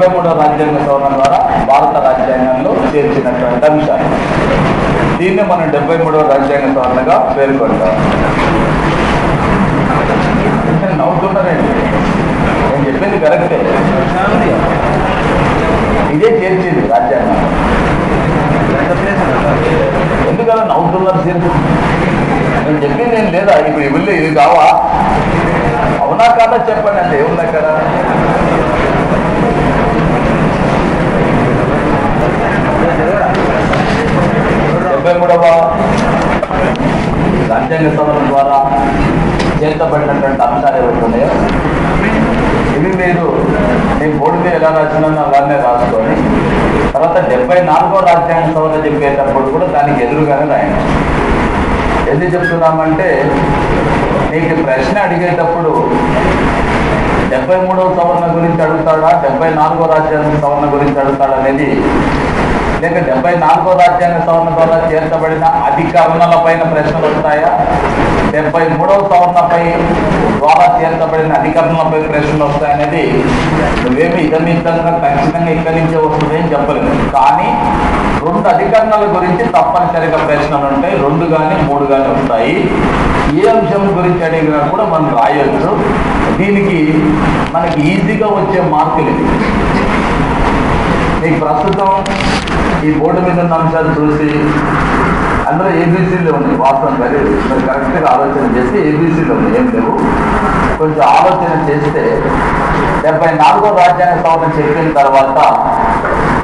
73వ రాజ్యాంగ సవరణ ద్వారా భారత రాజ్యాంగంలో చేర్చినటువంటి అంశాలు. దీన్ని మనం 73వ రాజ్యాంగ సవరణగా పేర్కొంటాం. నవ్వుతున్నారండి, నేను చెప్పింది కరెక్టే. ఇదే చేర్చింది రాజ్యాంగం. ఎందుకలా నవ్వుతున్నారు? నేను చెప్పింది ఏం లేదా? ఇప్పుడు ఇవి ఇది కావా? అవునా కాదా చెప్పండి. అంటే ఏముంది అక్కడ? రాజ్యాంగ సవరణ ద్వారా చేర్చబడినటువంటి అంశాలు ఏవైతున్నాయో ఇవి మీరు నేను బోర్డు మీద ఎలా రాసినానో అలానే రాసుకొని తర్వాత 74వ రాజ్యాంగ సవరణ చెప్పేటప్పుడు కూడా దానికి ఎదురుగానే రాయండి. ఎందుకు చెప్తున్నామంటే నీకు ప్రశ్న అడిగేటప్పుడు 73వ సవరణ గురించి అడుగుతాడా, 74వ రాజ్యాంగ సవరణ గురించి అడుగుతాడా అనేది, లేక 74వ రాజ్యాంగ సవరణ ద్వారా చేర్చబడిన అధికరణల పైన ప్రశ్నలు వస్తాయా, 73వ సవరణపై ద్వారా చేర్చబడిన అధికరణలపై ప్రశ్నలు వస్తాయనేది నువ్వేమి ఇదమితంగా ఖచ్చితంగా ఇక్కడి నుంచే వస్తుంది అని చెప్పలేదు. కానీ 2 అధికరణల గురించి తప్పనిసరిగా ప్రశ్నలు ఉంటాయి. 2 కానీ 3 కానీ వస్తాయి. ఏ అంశం గురించి అడిగినా కూడా మనం రాయొచ్చు. దీనికి మనకి ఈజీగా వచ్చే మార్కులు ఇది. మీకు ప్రస్తుతం ఈ బోర్డు మీద ఉన్న అంశాలు చూసి అందులో ఏబీసీలు ఉన్నాయి. వాస్తవం కానీ మీరు కరెక్ట్గా ఆలోచన చేసి ఏబీసీలు ఉన్నాయి, ఏం లేవు. కొంచెం ఆలోచన చేస్తే 74వ రాజ్యాంగ సవరణ చెప్పిన తర్వాత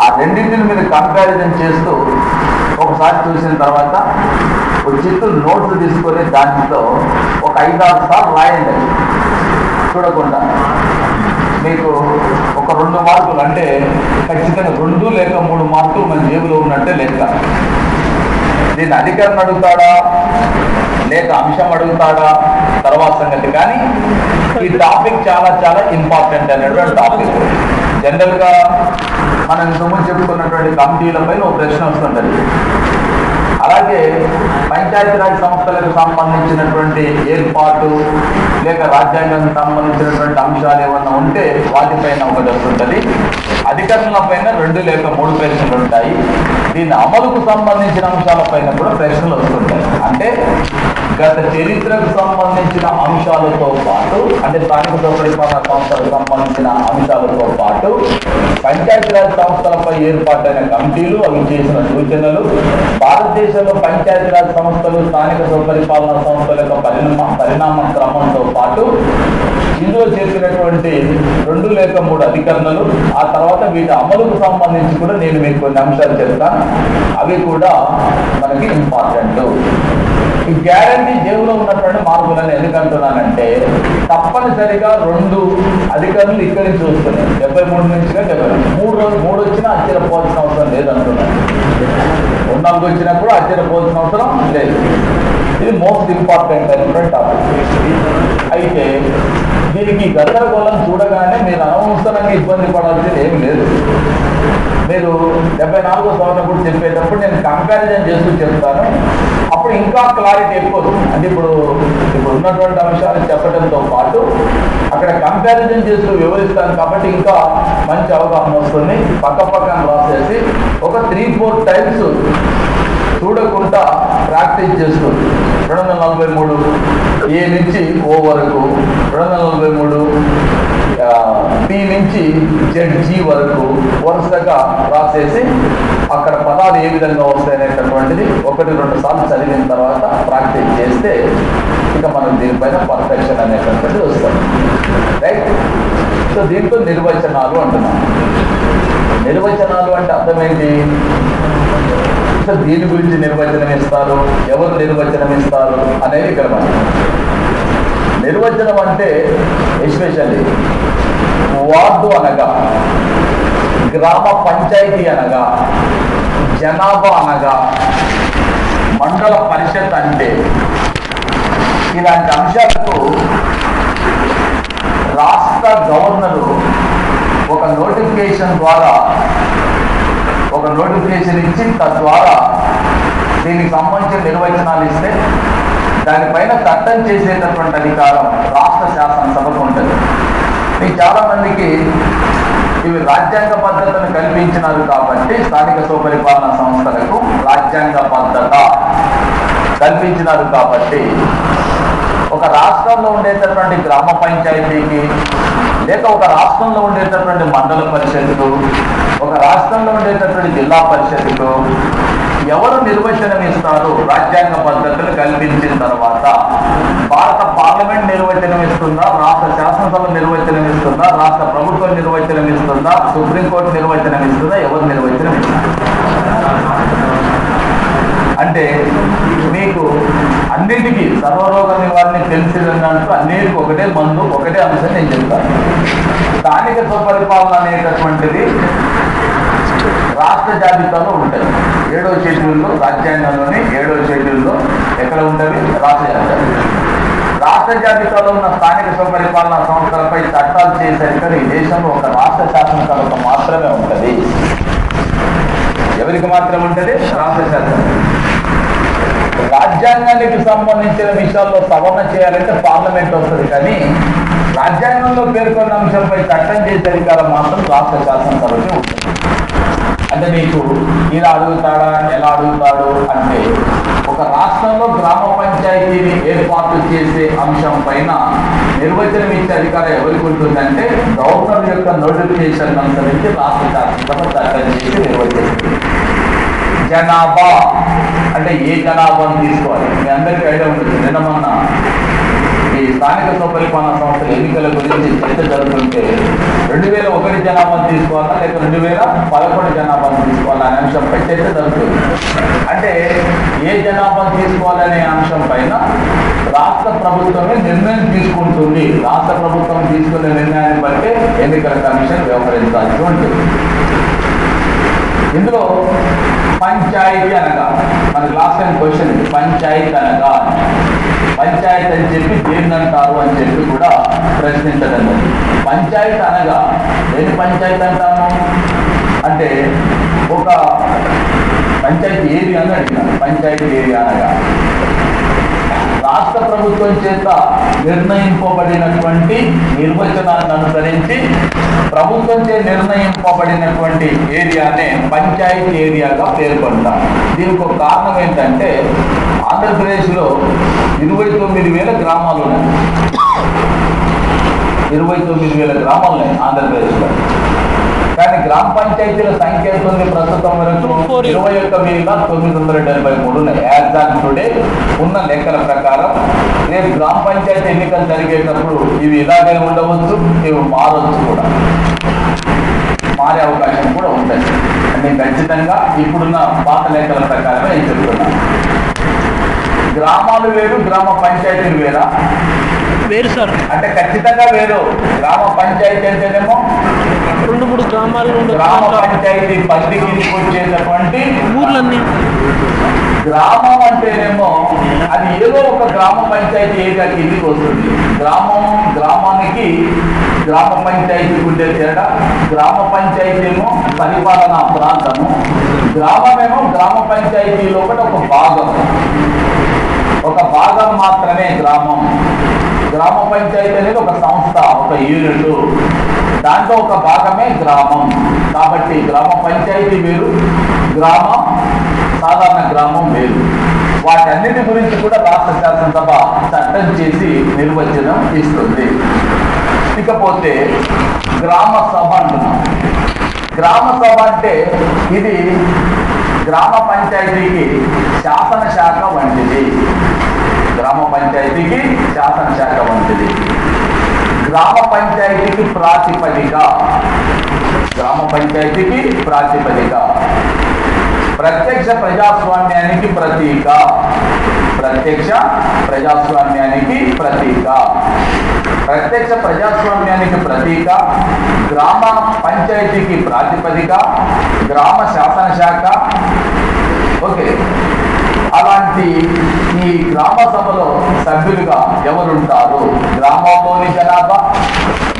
ఆ రెండింటిని మీరు కంపారిజన్ చేస్తూ ఒకసారి చూసిన తర్వాత ఒక చిత్తు నోట్స్ తీసుకొని దాంట్లో ఒక 5-6 సార్లు రాయండి. చూడకుండా మీకు ఒక 2 మార్కులు అంటే ఖచ్చితంగా 2 లేక 3 మార్కులు మన జేబులో ఉన్నట్టే లెక్క. దీన్ని అధికరణ అడుగుతాడా లేక అంశం అడుగుతాడా తర్వాత సంగతి. కానీ ఈ టాపిక్ చాలా చాలా ఇంపార్టెంట్ అనేటువంటి టాపిక్. జనరల్గా మనం ఇంతకుముందు చెప్పుకున్నటువంటి కమిటీలపైన ఒక ప్రశ్న వస్తుంటుంది. అలాగే పంచాయతీరాజ్ సంస్థలకు సంబంధించినటువంటి ఏర్పాటు లేక రాజ్యాంగానికి సంబంధించినటువంటి అంశాలు ఏమన్నా ఉంటే వాటిపైన ఒకటి వస్తుంటుంది. అధికరణల పైన 2 లేక 3 ప్రశ్నలు ఉంటాయి. దీని అమలుకు సంబంధించిన అంశాలపైన కూడా ప్రశ్నలు వస్తుంటాయి. అంటే గత చరిత్రకు సంబంధించిన అంశాలతో పాటు, అంటే స్థానిక పరిపాలన సంస్థలకు సంబంధించిన అంశాలతో పాటు పంచాయతీరాజ్ సంస్థలపై ఏర్పాటైన కమిటీలు, అవి చేసిన సూచనలు, భారతదేశంలో పంచాయతీరాజ్ సంస్థలు స్థానిక పరిపాలన సంస్థల యొక్క పరిణామ క్రమంతో పాటు ఇందులో చేసినటువంటి 2 లేక 3 అధికరణలు, ఆ తర్వాత వీటి అమలుకు సంబంధించి కూడా నేను మీకు కొన్ని అంశాలు చెప్తాను. అవి కూడా మనకి ఇంపార్టెంట్. ఈ గ్యారంటీ జేబులో ఉన్నటువంటి మార్పులను ఎందుకంటున్నానంటే తప్పనిసరిగా 2 అధికారులు ఇక్కడి నుంచి వస్తున్నాయి. 73 నుంచి 3 వచ్చినా ఆశ్చర్యపోవాల్సిన అవసరం లేదంటున్నాను. 4 వచ్చినా కూడా ఆశ్చర్యపోవాల్సిన అవసరం లేదు. ఇది మోస్ట్ ఇంపార్టెంట్ అయినటువంటి టాపిక్. అయితే దీనికి గందరగోళం చూడగానే మీరు అనవసరంగా ఇబ్బంది పడాల్సింది ఏమి లేదు. మీరు 74వ సవరణ కూడా చెప్పేటప్పుడు నేను కంపారిజన్ చేస్తూ చెప్తాను. అప్పుడు ఇంకా క్లారిటీ ఎక్కువ. అంటే ఇప్పుడు ఉన్నటువంటి అంశాలు చెప్పడంతో పాటు అక్కడ కంపారిజన్ చేస్తూ వివరిస్తాను కాబట్టి ఇంకా మంచి అవగాహన వస్తుంది. పక్కన రాసేసి ఒక 3-4 టైమ్స్ చూడకుండా ప్రాక్టీస్ చేస్తుంది. 243 ఏ నుంచి ఓ వరకు, 243 పి నుంచి జెడ్జి వరకు వరుసగా రాసేసి అక్కడ పదాలు ఏ విధంగా వస్తాయనేటటువంటిది 1-2 సార్లు చదివిన తర్వాత ప్రాక్టీస్ చేస్తే ఇక మనం దీనిపైన పర్ఫెక్షన్ అనేటటువంటిది వస్తుంది. రైట్. సో దీంట్లో నిర్వచనాలు అంటున్నాం. నిర్వచనాలు అంటే అర్థమైంది. సో దీని గురించి నిర్వచనం ఇస్తారు, ఎవరు నిర్వచనం ఇస్తారు అనేది ఇక్కడ మనం. నిర్వచనం అంటే ఎస్పెషల్లీ వార్డు అనగా, గ్రామ పంచాయతీ అనగా, జనాభా అనగా, మండల పరిషత్ అంటే ఇలాంటి అంశాలకు రాష్ట్ర గవర్నరు ఒక నోటిఫికేషన్ ఇచ్చి తద్వారా దీనికి సంబంధించిన నిర్వచనాలు ఇస్తే దానిపైన చట్టం చేసేటటువంటి అధికారం రాష్ట్ర శాసనసభకు ఉంటుంది. మీకు చాలా మందికి ఇవి రాజ్యాంగ పద్ధతిని కల్పించినారు కాబట్టి స్థానిక స్వపరిపాలన సంస్థలకు రాజ్యాంగ పద్ధత కల్పించినారు కాబట్టి ఒక రాష్ట్రంలో ఉండేటటువంటి గ్రామ పంచాయతీకి లేక ఒక రాష్ట్రంలో ఉండేటటువంటి మండల పరిషత్కు ఒక రాష్ట్రంలో ఉండేటటువంటి జిల్లా పరిషత్కు ఎవరు నిర్వచనం ఇస్తారు? రాజ్యాంగ పద్ధతులు కల్పించిన తర్వాత భారత పార్లమెంట్ నిర్వచనం ఇస్తుందా, రాష్ట్ర శాసనసభ నిర్వచనం ఇస్తుందా, రాష్ట్ర ప్రభుత్వం నిర్వచనం ఇస్తుందా, సుప్రీంకోర్టు నిర్వచనం ఇస్తుందా, ఎవరు నిర్వచనం ఇస్తారు? అంటే మీకు అన్నిటికీ సర్వరోగ నివారణ తెలిసినందుకు అన్నిటికీ ఒకటే మందు, ఒకటే అంశం నేను చెప్తాను. స్థానిక స్వపరిపాలన అనేటటువంటిది రాష్ట్ర జాబితాలో ఉంటుంది. 7వ షెడ్యూల్లో, రాజ్యాంగంలోని 7వ షెడ్యూల్లో ఎక్కడ ఉంటుంది? రాష్ట్ర జాబితా. రాష్ట్ర జాబితాలో ఉన్న స్థానిక స్వపరిపాలన సంస్థలపై చట్టాలు చేసేసరికి ఈ దేశంలో ఒక రాష్ట్ర శాసనసభకు మాత్రమే ఉంటుంది. ఎవరికి మాత్రం ఉంటుంది? రాష్ట్ర శాసనం. రాజ్యాంగానికి సంబంధించిన విషయాల్లో సవరణ చేయాలంటే పార్లమెంట్ వస్తుంది, కానీ రాజ్యాంగంలో పేర్కొన్న అంశంపై చట్టం చేసే అధికారం మాత్రం రాష్ట్ర శాసనసభకే ఉంటుంది. అంటే మీకు ఇలా అడుగుతాడా, ఎలా అడుగుతాడు అంటే, ఒక రాష్ట్రంలో గ్రామ పంచాయతీని ఏర్పాటు చేసే అంశం పైన నిర్వచనం ఇచ్చే అధికారం ఎవరికి ఉంటుందంటే గవర్నర్ యొక్క నోటిఫికేషన్ అనుసరించి రాష్ట్ర శాసనసభ చట్టం చేసి నిర్వచిస్తుంది. జనాభా అంటే ఏ జనాభాను తీసుకోవాలి? మీ అందరికీ ఐడియా ఉంటుంది. నిన్న మొన్న ఈ స్థానిక స్వపరిపాలన సంస్థల ఎన్నికల గురించి చర్చ జరుగుతుంటే 2001 జనాభాను తీసుకోవాలా లేక 2011 జనాభాను తీసుకోవాలా అనే అంశంపై చర్చ జరుగుతుంది. అంటే ఏ జనాభాను తీసుకోవాలనే అంశం పైన రాష్ట్ర ప్రభుత్వమే నిర్ణయం తీసుకుంటుంది. రాష్ట్ర ప్రభుత్వం తీసుకునే నిర్ణయాన్ని బట్టి ఎన్నికల కమిషన్ వ్యవహరించాల్సి ఉంటుంది. ఇందులో పంచాయతీ అనగా, మనకి లాస్ట్ టైం క్వశ్చన్, పంచాయతీ అనగా పంచాయతీ అని చెప్పి దేన్నంటారు అని చెప్పి కూడా ప్రశ్నించడం. పంచాయతీ అనగా ఏది పంచాయతీ అంటాను అంటే, ఒక పంచాయతీ ఏరియా అని అడిగినాను. పంచాయతీ ఏరియా అనగా రాష్ట్ర ప్రభుత్వం చేత నిర్ణయింపబడినటువంటి నిర్వచనాన్ని అనుసరించి ప్రభుత్వం చే నిర్ణయింపబడినటువంటి ఏరియానే పంచాయతీ ఏరియాగా పేర్కొంటారు. దీనికి ఒక కారణం ఏంటంటే, ఆంధ్రప్రదేశ్లో 29,000 గ్రామాలు ఉన్నాయి. 29,000 గ్రామాలు ఉన్నాయి ఆంధ్రప్రదేశ్లో. కానీ గ్రామ పంచాయతీల సంఖ్య ఎంత ఉంది? ప్రస్తుతం వరకు 21,973 ఉన్నాయి. యాజ్ ఆన్ టుడే ఉన్న లెక్కల ప్రకారం రేపు గ్రామ పంచాయతీ ఎన్నికలు జరిగేటప్పుడు ఇవి ఇలాగే ఉండవచ్చు, ఇవి మారవచ్చు కూడా, మారే అవకాశం కూడా ఉంటుంది. అంటే ఖచ్చితంగా ఇప్పుడున్న పాత లెక్కల ప్రకారమే నేను చెప్తున్నాను. గ్రామాలు వేరు, గ్రామ పంచాయతీలు వేరా? వేరు సార్. అంటే ఖచ్చితంగా వేరు. గ్రామ పంచాయతీ అంటేనేమో 2-3 గ్రామాలు, గ్రామ పంచాయతీ పరిధికి వచ్చేటటువంటి ఊర్లన్నీ. గ్రామం అంటేనేమో అది ఏదో ఒక గ్రామ పంచాయతీ ఏరియా కిందికి వస్తుంది. గ్రామానికి గ్రామ పంచాయతీకి ఉండే తేడా, గ్రామ పంచాయతీ ఏమో పరిపాలనా ప్రాంతము, గ్రామమేమో గ్రామ పంచాయతీ లోపల ఒక భాగం మాత్రమే గ్రామం. గ్రామ పంచాయతీ అనేది ఒక సంస్థ, ఒక యూనిట్, దాంట్లో ఒక భాగమే గ్రామం. కాబట్టి గ్రామ పంచాయతీ వేరు, సాధారణ గ్రామం వేరు. వాటన్నిటి గురించి కూడా రాష్ట్ర శాసనసభ చట్టం చేసి నిర్వచనం ఇస్తుంది. ఇకపోతే గ్రామ సభ అంటున్నాం. గ్రామ సభ అంటే ఇది గ్రామ పంచాయతీకి శాసన శాఖ వంటిది. గ్రామ పంచాయతీకి శాసన శాఖ వంటిది. గ్రామ పంచాయతీకి ప్రాతిపదిక, గ్రామ పంచాయతీకి ప్రాతిపదిక. ప్రత్యక్ష ప్రజాస్వామ్యానికి ప్రతీక, ప్రత్యక్ష ప్రజాస్వామ్యానికి ప్రతీక. ప్రత్యక్ష ప్రజాస్వామ్యానికి ప్రతీక, గ్రామ పంచాయతీకి ప్రాతిపదిక, గ్రామ శాసన శాఖ. ఓకే, అలాంటి ఈ గ్రామ సభలో సభ్యులుగా ఎవరుంటారు? గ్రామంలోని జనాభా,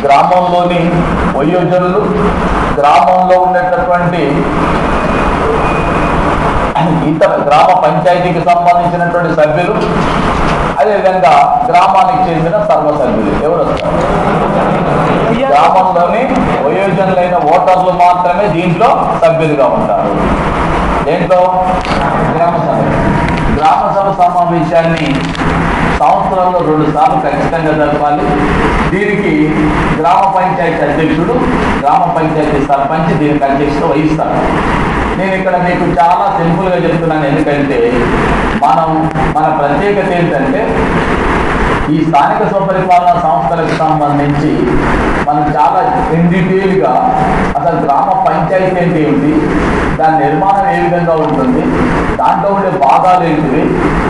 గ్రామంలోని వయోజనులు, గ్రామంలో ఉన్నటువంటి ఇతర గ్రామ పంచాయతీకి సంబంధించినటువంటి సభ్యులు, అదేవిధంగా గ్రామానికి చెందిన సర్వ సభ్యులు ఎవరు వస్తారు? గ్రామంలోని వయోజనులైన ఓటర్లు మాత్రమే దీంట్లో సభ్యులుగా ఉంటారు. దేంట్లో? గ్రామ సభ సమావేశాన్ని సంవత్సరంలో 2 సార్లు ఖచ్చితంగా జరపాలి. దీనికి గ్రామ పంచాయతీ అధ్యక్షుడు, గ్రామ పంచాయతీ సర్పంచ్ దీనికి అధ్యక్షత వహిస్తారు. నేను ఇక్కడ మీకు చాలా సింపుల్గా చెప్తున్నాను, ఎందుకంటే మన ప్రత్యేకత ఏంటంటే ఈ స్థానిక స్వపరిపాలన సంస్థలకు సంబంధించి మనం చాలా ఇన్ డీటెయిల్గా అసలు గ్రామ పంచాయతీ అంటే ఏంటి, దాని నిర్మాణం ఏ విధంగా ఉంటుంది, దాంట్లో ఉండే భాగాలు ఏంటివి,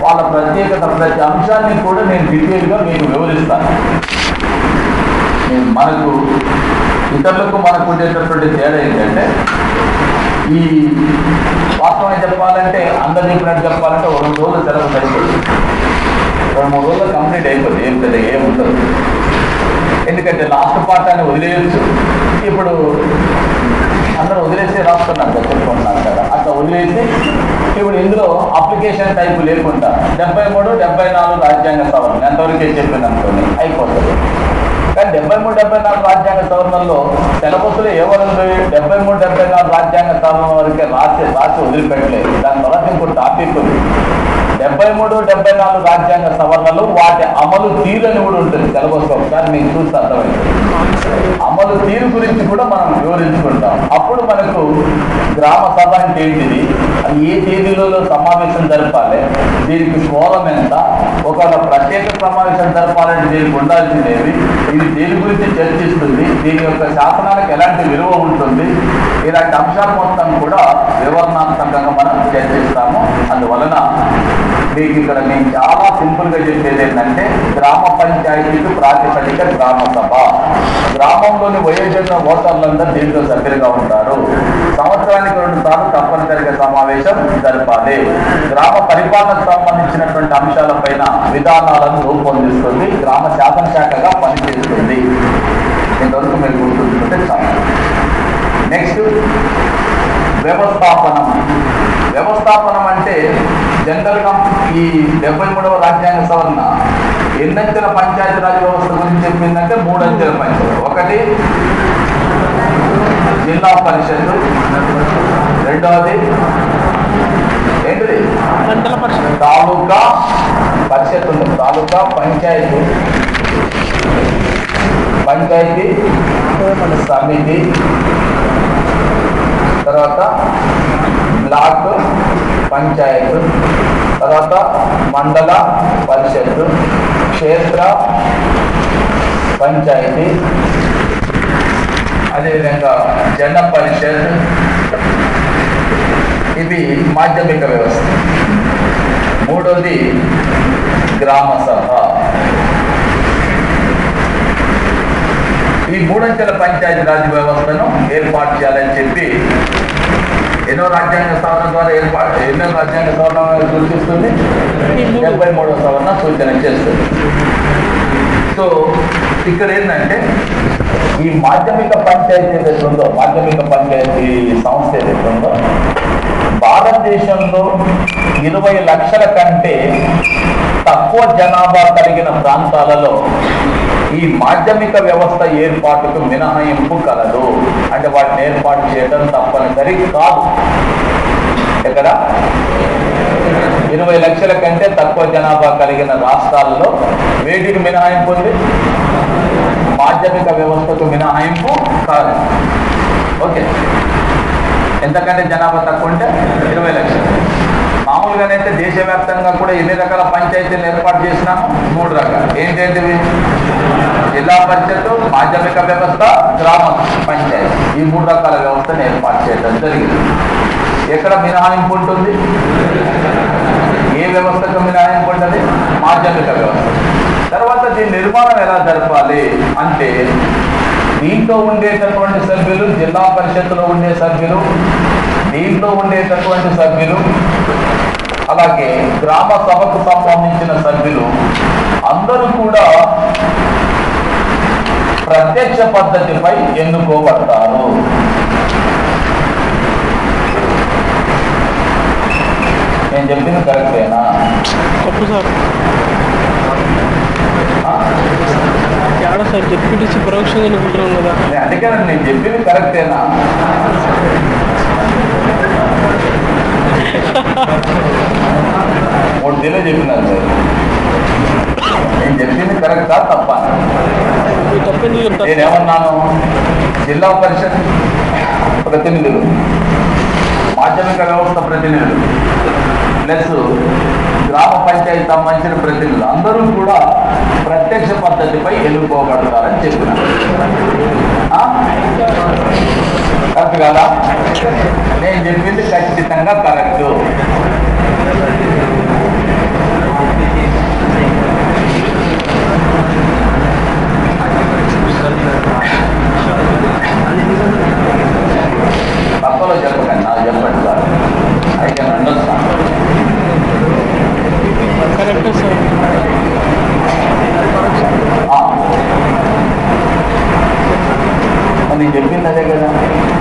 వాళ్ళ ప్రత్యేకత, ప్రతి అంశాన్ని కూడా నేను డీటెయిల్గా మీకు వివరిస్తాను. మనకు ఇతరులకు మనకు ఉండేటటువంటి తేడా ఏంటంటే, ఈ వాస్తవం చెప్పాలంటే అందరు చెప్పినట్టు చెప్పాలంటే 2 రోజులు సెలవు సరిపోతుంది, 2-3 రోజులు కంప్లీట్ అయిపోతుంది, ఏం తెలియదు, ఏం ఉండదు. ఎందుకంటే లాస్ట్ పార్టాన్ని వదిలేయచ్చు. ఇప్పుడు అందరూ వదిలేసి రాస్తున్నారు చెప్పుకుంటున్నారు కదా, అట్లా వదిలేసి ఇప్పుడు ఇందులో అప్లికేషన్ టైపు లేకుండా 73, 74 రాజ్యాంగ సవరణ ఎంతవరకే చెప్పింది అనుకోండి అయిపోతుంది. కానీ 73, 74 రాజ్యాంగ సవరణలో సిలబస్లో ఏమనుంది, 73, 74 రాజ్యాంగ సవరణ వరకే రాసి వదిలిపెట్టలేదు. దాని తర్వాత ఇంకో టాపిక్ ఉంది. 73, 74 రాజ్యాంగ సవరణలు వాటి అమలు తీరు అని కూడా ఉంటుంది సిలబస్. ఒకసారి మీకు చూస్తే అర్థమవుతుంది. అమలు తీరు గురించి కూడా మనం వివరించుకుంటాం. అప్పుడు మనకు గ్రామ సభ అంటే ఏంటిది, అది ఏ తేదీలలో సమావేశం జరపాలి, దీనికి కోరం ఎంత, ఒకవేళ ప్రత్యేక సమావేశం జరపాలంటే దీనికి ఉండాల్సినవి, ఇది దేని గురించి చర్చిస్తుంది, దీని యొక్క శాసనాలకు ఎలాంటి విలువ ఉంటుంది, ఇలాంటి అంశాలు మొత్తం కూడా వివరణాత్మకంగా మనం చర్చిస్తాము. అందువలన మీకు ఇక్కడ నేను చాలా సింపుల్గా చెప్పేది ఏంటంటే, గ్రామ పంచాయతీకి ప్రాతిపదిక గ్రామ సభ. గ్రామంలోని వయోజన ఓటర్లందరూ దీంట్లో సభ్యులుగా ఉంటారు. సంవత్సరానికి 2 సార్లు తప్పనిసరిగా సమావేశం జరపాలి. గ్రామ పరిపాలనకు సంబంధించినటువంటి అంశాలపైన విధానాలను రూపొందిస్తుంది, గ్రామ శాసనశాఖగా పనిచేస్తుంది. ఇంతవరకు మీరు గుర్తుంచుకుంటే చాలు. నెక్స్ట్ వ్యవస్థాపనం. వ్యవస్థాపనం అంటే జనరల్గా ఈ 73వ రాజ్యాంగ సవరణ ఎన్నంచెల పంచాయతీరాజ్ వ్యవస్థ గురించి చెప్పిందంటే 3 అంచెల పంచాయతీ. ఒకటి జిల్లా పరిషత్, రెండవది ఏంటిది తాలూకా పరిషత్ ఉంటుంది, తాలూకా పంచాయతీ సమితి, తర్వాత బ్లాక్ పంచాయత్, తర్వాత మండల పరిషత్, క్షేత్ర పంచాయతీ, అదేవిధంగా జన పరిషత్. ఇది మాధ్యమిక వ్యవస్థ. మూడోది గ్రామ సభ. ఈ 3 అంచెల పంచాయతీరాజ్ వ్యవస్థను ఏర్పాటు చేయాలని చెప్పి ఎన్నో రాజ్యాంగ సవరణ ద్వారా ఎన్నో రాజ్యాంగ సవరణ సూచిస్తుంది, 73వ సవరణ సూచన చేస్తుంది. సో ఇక్కడ ఏంటంటే ఈ మాధ్యమిక పంచాయతీ ఏదైతే ఉందో, మాధ్యమిక పంచాయతీ సంస్థ ఏదైతే ఉందో, భారతదేశంలో 20 లక్షల కంటే తక్కువ జనాభా కలిగిన ప్రాంతాలలో ఈ మాధ్యమిక వ్యవస్థ ఏర్పాటుకు మినహాయింపు కలదు. అంటే వాటిని ఏర్పాటు చేయడం తప్పనిసరి కాదు. ఇక్కడ 20 లక్షల కంటే తక్కువ జనాభా కలిగిన రాష్ట్రాల్లో వేటికి మినహాయింపు ఉంది, మాధ్యమిక వ్యవస్థకు మినహాయింపు కాదు. ఓకే, ఎంతకంటే జనాభా తక్కువ ఉంటే 20 లక్షలు. మామూలుగానైతే దేశవ్యాప్తంగా కూడా ఎన్ని రకాల పంచాయతీలు ఏర్పాటు చేసినాము, 3 రకాలు. ఏంటేంటివి? జిల్లా పరిషత్, మాధ్యమిక వ్యవస్థ, గ్రామ పంచాయతీ. ఈ 3 రకాల వ్యవస్థను ఏర్పాటు చేయడం జరిగింది. ఎక్కడ మినహాయింపు ఉంటుంది? ఏ వ్యవస్థకు మినహాయింపు ఉంటుంది? మాధ్యమిక వ్యవస్థ. తర్వాత దీని నిర్మాణం ఎలా జరపాలి అంటే, దీంట్లో ఉండేటటువంటి సభ్యులు, జిల్లా పరిషత్తులో ఉండే సభ్యులు, దీంట్లో ఉండేటటువంటి సభ్యులు, అలాగే గ్రామ సభకు సంబంధించిన సభ్యులు అందరూ కూడా ప్రత్యక్ష పద్ధతిపై ఎన్నుకోబడతారు. నేను చెప్పింది కరెక్టేనా? ఏడా సార్ జెడ్పీటీసీ పరోక్షంగా ఎన్నుకుంటున్నాం కదా. అందుకే నేను చెప్పింది కరెక్టేనా? మూడు దినం చెప్పినారు సార్. నేను చెప్పింది కరెక్టా తప్ప? నేనేమన్నాను? జిల్లా పరిషత్ ప్రతినిధులు, మాధ్యమిక వ్యవస్థ ప్రతినిధులు ప్లస్ గ్రామ పంచాయతీ సంబంధించిన ప్రతినిధులు అందరూ కూడా ప్రత్యక్ష పద్ధతిపై ఎన్నుకోబడతారని చెప్పినారు. కరెక్ట్ కదా? నేను చెప్పింది ఖచ్చితంగా కరెక్ట్. తప్పలో చెప్పకండి, నాకు చెప్పండి సార్. I can understand. కరెక్టే సార్. నేను చెప్పింది అదే కదా,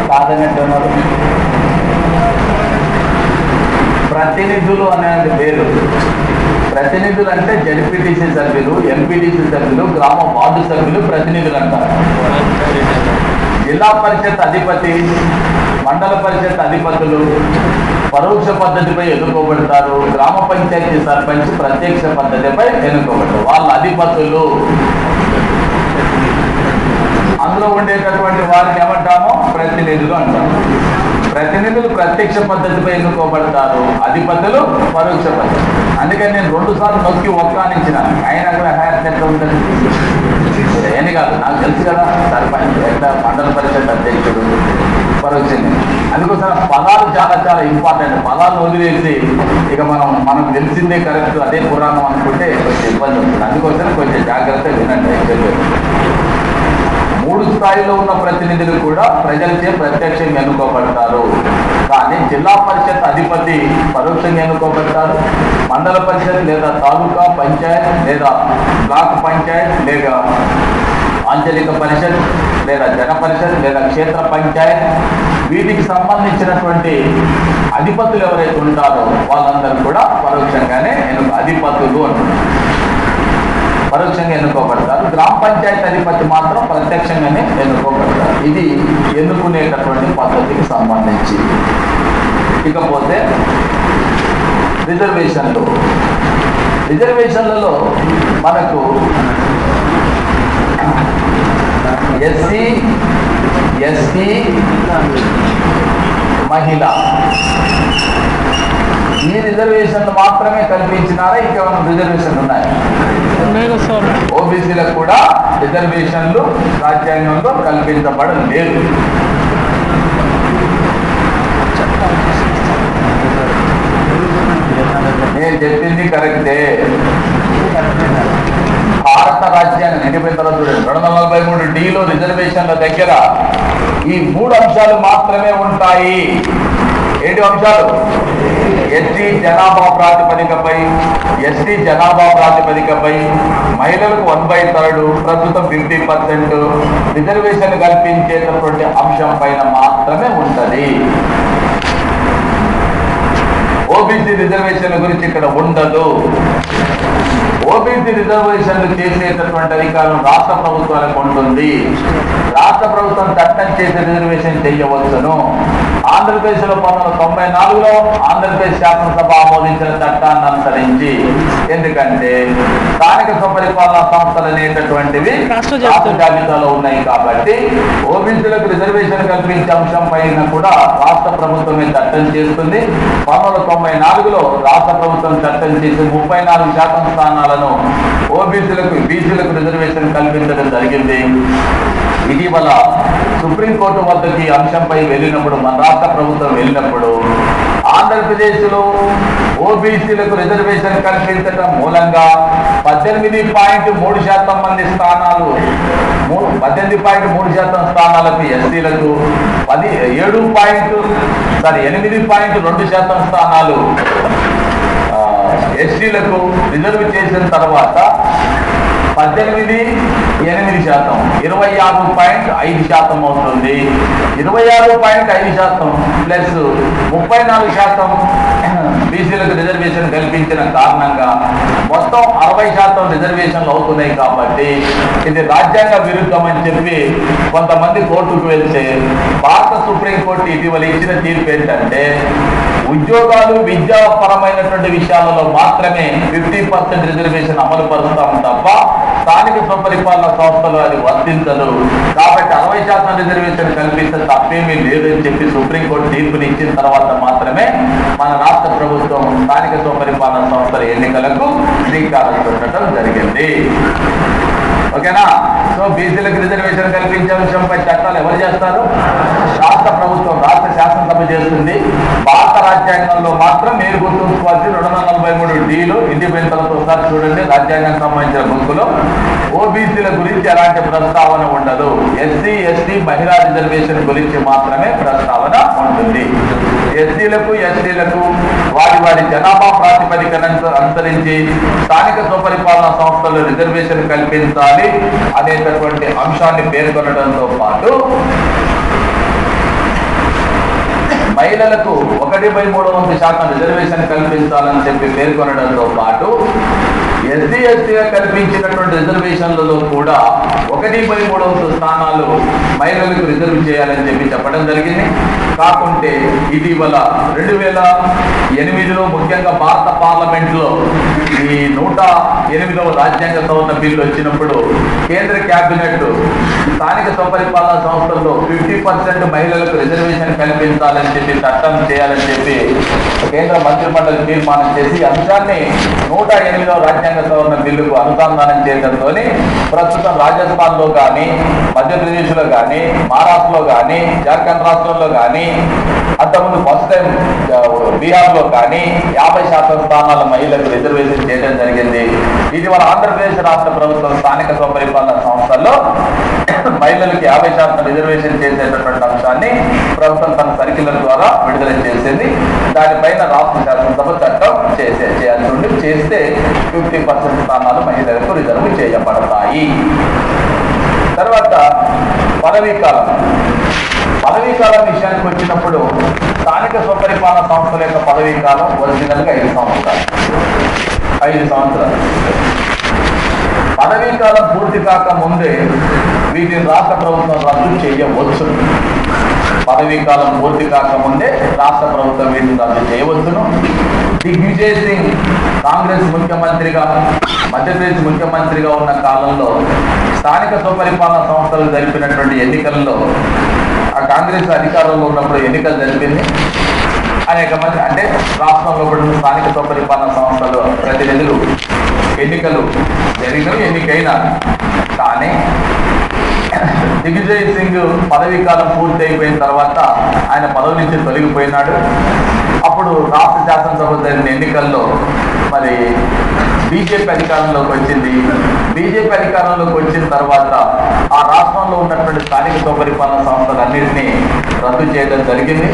కాదన్నట్టు ఉన్నారు. ప్రతినిధులు అనేది పేరు. ప్రతినిధులు అంటే జడ్పీటీసీ సభ్యులు, ఎంపీటీసీ సభ్యులు, గ్రామ వార్డు సభ్యులు ప్రతినిధులు అంటారు. జిల్లా పరిషత్ అధిపతి, మండల పరిషత్ అధిపతులు పరోక్ష పద్ధతిపై ఎన్నుకోబడతారు. గ్రామ పంచాయతీ సర్పంచ్ ప్రత్యక్ష పద్ధతిపై ఎన్నుకోబడతారు. వాళ్ళ అధిపతులు. అందులో ఉండేటటువంటి వారిని ఏమంటామో ప్రతినిధులు అంటాము. ప్రతినిధులు ప్రత్యక్ష పద్ధతిపై ఎన్నుకోబడతారు, అధిపతులు పరోక్ష పద్ధతి. అందుకని నేను 2 సార్లు నొక్కి ఒక్కానించినాను. అయినా కూడా హ్యాట్ ఎట్లా ఉంటుంది ఏమి కాదు, నాకు తెలుసు కదా. సర్పంచ్ ఎట్లా, మండల పరిషత్ అధ్యక్షుడు పరోక్షంగా. అందుకోసం పదాలు చాలా చాలా ఇంపార్టెంట్. పదాలు వదిలేసి ఇక మనకు తెలిసిందే కరెక్ట్, అదే పురాణం అనుకుంటే కొంచెం ఇబ్బంది ఉంటుంది. అందుకోసం కొంచెం జాగ్రత్తగా వినండి. 3 స్థాయిలో ఉన్న ప్రతినిధులు కూడా ప్రజలచే ప్రత్యక్షంగా ఎన్నుకోబడతారు. కానీ జిల్లా పరిషత్ అధిపతి పరోక్షంగా ఎన్నుకోబడతారు. మండల పరిషత్ లేదా తాలూకా పంచాయత్ లేదా బ్లాక్ పంచాయత్ లేదా ఆంచలిక పరిషత్ లేదా జన పరిషత్ లేదా క్షేత్ర పంచాయత్ వీటికి సంబంధించినటువంటి అధిపతులు ఎవరైతే ఉంటారో వాళ్ళందరూ కూడా పరోక్షంగానే అధిపతులు అంటున్నారు, పరోక్షంగా ఎన్నుకోబడతారు. గ్రామ పంచాయతీ అధిపతి మాత్రం ప్రత్యక్షంగానే ఎన్నుకోబడతారు. ఇది ఎన్నుకునేటటువంటి పద్ధతికి సంబంధించి. ఇకపోతే రిజర్వేషన్లలో మనకు ఎస్సీ, ఎస్టీ, మహిళ ఈ రిజర్వేషన్లు మాత్రమే కల్పించినారా? ఇంకేమైనా రిజర్వేషన్లు ఉన్నాయి? ఓబీసీలకు కూడా రిజర్వేషన్లు రాజ్యాంగంలో కల్పించబడలేదు. నేను చెప్పింది కరెక్టే. భారత రాజ్యాంగం ఎండిపోయిన తర్వాత చూడండి, 243(d)లో రిజర్వేషన్ల దగ్గర ఈ 3 అంశాలు మాత్రమే ఉంటాయి. ఏంటి అంశాలు? ఎస్టీ జనాభా ప్రాతిపదికపై, ఎస్టీ జనాభా ప్రాతిపదికపై మహిళలకు 1/3, ప్రస్తుతం 50% రిజర్వేషన్ కల్పించేటటువంటి అంశం పైన మాత్రమే ఉంటుంది. ఓబీసీ రిజర్వేషన్ల గురించి ఇక్కడ ఉండదు. ఓబీసీ రిజర్వేషన్లు చేసేటటువంటి అధికారం రాష్ట్ర ప్రభుత్వాలకు ఉంటుంది. రాష్ట్ర ప్రభుత్వం చట్టం చేసే రిజర్వేషన్ చేయవచ్చును. ఆంధ్రప్రదేశ్లో 1994లో ఆంధ్రప్రదేశ్ శాసనసభ ఆమోదించిన చట్టాన్ని అనుసరించి, ఎందుకంటే స్థానిక స్వపరిపాలనా సంస్థలు అనేటటువంటివి రాష్ట్ర జాబితాలో ఉన్నాయి కాబట్టి ఓబీసీలకు రిజర్వేషన్ కల్పించే అంశం పైన కూడా రాష్ట్ర ప్రభుత్వమే చట్టం చేస్తుంది. 1994లో రాష్ట్ర ప్రభుత్వం చట్టం చేసి 34% స్థానాలను ఓబీసీలకు, బీసీలకు రిజర్వేషన్ కల్పించడం జరిగింది. ఇటీవల సుప్రీంకోర్టు వద్దకు ఈ అంశంపై వెళ్ళినప్పుడు, మన రాష్ట్ర ప్రభుత్వం వెళ్ళినప్పుడు, ఆంధ్రప్రదేశ్లో ఓబీసీలకు రిజర్వేషన్ కల్పించడం మూలంగా 18.3% మంది స్థానాలు, 18.3% స్థానాలకు ఎస్సీలకు, 8.2% స్థానాలు ఎస్టీలకు రిజర్వ్ చేసిన తర్వాత 18.8%, 26.5% అవుతుంది. 26.5% ప్లస్ 34% బీసీలకు రిజర్వేషన్ కల్పించిన కారణంగా మొత్తం 60% రిజర్వేషన్లు అవుతున్నాయి కాబట్టి ఇది రాజ్యాంగ విరుద్ధం అని చెప్పి కొంతమంది కోర్టుకు వెళ్తే భారత సుప్రీంకోర్టు ఇటీవల ఇచ్చిన తీర్పు ఏంటంటే ఉద్యోగాలు విద్యాపరమైనటువంటి విషయాలలో మాత్రమే 50% రిజర్వేషన్ అమలు పరుస్తాం తప్ప స్థానిక స్వపరిపాలన సంస్థలు అది వర్తించదు. కాబట్టి 60% రిజర్వేషన్ కల్పిస్తే తప్పేమీ లేదని చెప్పి సుప్రీంకోర్టు తీర్పుని ఇచ్చిన తర్వాత మాత్రమే మన రాష్ట్ర ప్రభుత్వం స్థానిక స్వపరిపాలన సంస్థల ఎన్నికలకు శ్రీకారం చుట్టడం జరిగింది. ఓకేనా? సో బీసీలకు రిజర్వేషన్ కల్పించే విషయంపై చట్టాలు ఎవరు చేస్తారు? రాష్ట్ర ప్రభుత్వం, రాష్ట్ర శాసనసభ చేస్తుంది. భారత రాజ్యాంగంలో మాత్రం మీరు గుర్తుంచుకోవాల్సి 243 ఇంటి పెంతలతో సార్ చూడండి, రాజ్యాంగానికి సంబంధించిన బుక్కులో ఓబీసీల గురించి ఎలాంటి ప్రస్తావన ఉండదు. ఎస్సీ ఎస్టీ మహిళా రిజర్వేషన్ గురించి మాత్రమే ప్రస్తావన ఉంటుంది. ఎస్సీలకు ఎస్టీలకు వారి జనాభా ప్రాతిపదికను అనుసరించి స్థానిక స్వపరిపాలన సంస్థలు రిజర్వేషన్ కల్పించాలి అనేటటువంటి అంశాన్ని పేర్కొనడంతో పాటు మహిళలకు 1/3 రిజర్వేషన్ కల్పించాలని చెప్పి పేర్కొనడంతో పాటు ఎస్సీ ఎస్టీగా కల్పించినటువంటి రిజర్వేషన్లలో కూడా 1/3 స్థానాలు మహిళలకు రిజర్వ్ చేయాలని చెప్పి చెప్పడం జరిగింది. కాకుంటే ఇటీవల 2008లో ముఖ్యంగా భారత పార్లమెంట్లో ఈ 108వ రాజ్యాంగ సవరణ బిల్లు వచ్చినప్పుడు కేంద్ర కేబినెట్ స్థానిక స్వపరిపాలన సంస్థల్లో 50% మహిళలకు రిజర్వేషన్ కల్పించాలని చెప్పి చట్టం చేయాలని చెప్పి కేంద్ర మంత్రిమండలి తీర్మానం చేసి అంశాన్ని 108వ రాజ్యాంగ సవరణ బిల్లుకు అనుసంధానం చేయడంతో ప్రస్తుతం రాజస్థాన్లో కానీ, మధ్యప్రదేశ్లో కానీ, మహారాష్ట్రలో కానీ, జార్ఖండ్ రాష్ట్రంలో కానీ, అంతకుముందు ఫస్ట్ టైం బీహార్లో కానీ 50% స్థానాల మహిళలకు రిజర్వేషన్ చేయడం జరిగింది. ఇటీవల ఆంధ్రప్రదేశ్ రాష్ట్ర ప్రభుత్వం స్థానిక స్వపరిపాలన సంస్థల్లో మహిళలకు 50% రిజర్వేషన్ చేసేటటువంటి అంశాన్ని ప్రభుత్వం తన సర్క్యులర్ ద్వారా విడుదల చేసింది. దానిపైన రాష్ట్ర శాసనసభ చట్టం చేయాల్సి ఉండి చేస్తే 50% స్థానాలు మహిళలకు రిజర్వ్ చేయబడతాయి. తర్వాత పదవీ కాలం విషయానికి వచ్చినప్పుడు స్థానిక స్వపరిపాలన సంస్థల యొక్క పదవీ కాలం ఒరిజినల్గా 5 సంవత్సరాలు. పదవీ కాలం పూర్తి కాక ముందే వీటిని రాష్ట్ర ప్రభుత్వం రద్దు చేయవచ్చు. పదవీ కాలం పూర్తి కాకముందే రాష్ట్ర ప్రభుత్వం వీటిని రద్దు చేయవచ్చును. దిగ్విజయ్ సింగ్ కాంగ్రెస్ ముఖ్యమంత్రిగా, మధ్యప్రదేశ్ ముఖ్యమంత్రిగా ఉన్న కాలంలో స్థానిక స్వపరిపాలన సంస్థలు జరిపినటువంటి ఎన్నికల్లో ఆ కాంగ్రెస్ అధికారంలో ఉన్నప్పుడు ఎన్నికలు జరిపింది. అనేక మంది అంటే రాష్ట్రంలో పడిన స్థానిక స్వపరిపాలన సంస్థలు ప్రతినిధులు ఎన్నికలు జరిగినవి, ఎన్నికైనారు. కానీ దిగ్విజయ్ సింగ్ పదవీ కాలం పూర్తి అయిపోయిన తర్వాత ఆయన పదవి నుంచి తొలగిపోయినాడు. అప్పుడు రాష్ట్ర శాసనసభ జరిగిన ఎన్నికల్లో మరి బీజేపీ అధికారంలోకి వచ్చింది. బీజేపీ అధికారంలోకి వచ్చిన తర్వాత ఆ రాష్ట్రంలో ఉన్నటువంటి స్థానిక స్వపరిపాలన సంస్థలన్నింటినీ రద్దు చేయడం జరిగింది.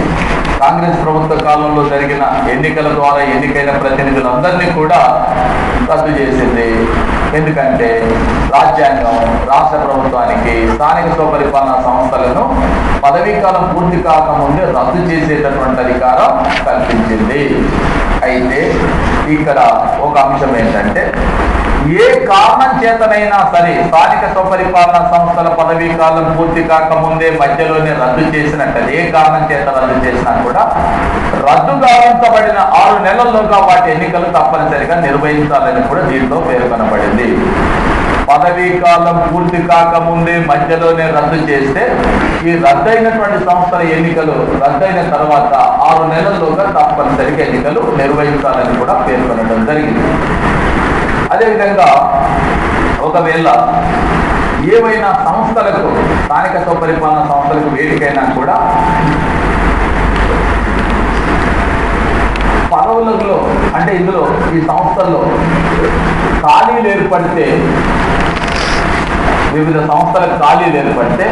కాంగ్రెస్ ప్రభుత్వ కాలంలో జరిగిన ఎన్నికల ద్వారా ఎన్నికైన ప్రతినిధులందరినీ కూడా రద్దు చేసింది. ఎందుకంటే రాజ్యాంగం రాష్ట్ర ప్రభుత్వానికి స్థానిక స్వపరిపాలన సంస్థలను పదవీ కాలం పూర్తి కాకముందే రద్దు చేసేటటువంటి అధికారం కల్పించింది. అయితే ఇక్కడ ఒక అంశం ఏంటంటే, ఏ కారణం చేతనైనా సరే స్థానిక స్వపరిపాలన సంస్థల పదవీ కాలం పూర్తి కాకముందే మధ్యలోనే రద్దు చేసినట్టు, ఏ కారణం చేత రద్దు చేసినా కూడా రద్దు గావించబడిన 6 నెలల్లోగా వాటి ఎన్నికలు తప్పనిసరిగా నిర్వహించాలని కూడా దీంట్లో పేర్కొనబడింది. పదవీ కాలం పూర్తి కాకముందే మధ్యలోనే రద్దు చేస్తే ఈ రద్దయినటువంటి సంస్థల ఎన్నికలు రద్దయిన తర్వాత 6 నెలల్లోగా తప్పనిసరిగా ఎన్నికలు నిర్వహించాలని కూడా పేర్కొనడం జరిగింది. అదేవిధంగా ఒకవేళ ఏవైనా సంస్థలకు, స్థానిక స్వపరిపాలన సంస్థలకు వేదికైనా కూడా పదవులలో అంటే ఇందులో ఈ సంస్థల్లో ఖాళీలు ఏర్పడితే, వివిధ సంస్థలకు ఖాళీలు ఏర్పడితే